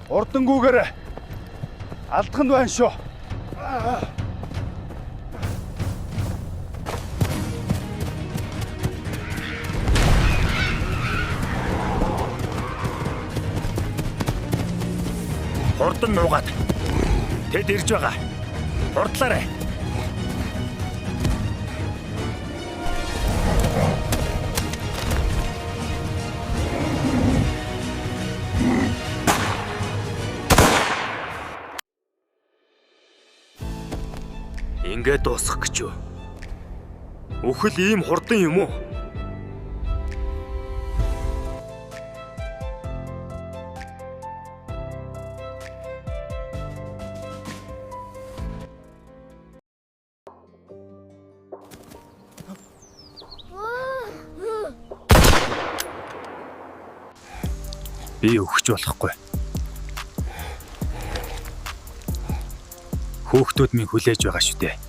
Урдангүйгээр алдах нь байна шүү. Хурдан нуугаад. Тэд ирж байгаа. Хурдлаарай. Ингээд дуусгах гэж юу? Үхэл ийм хурдан юм уу? Би өгч болохгүй. Хүүхдүүд минь хүлээж байгаа шүү дээ.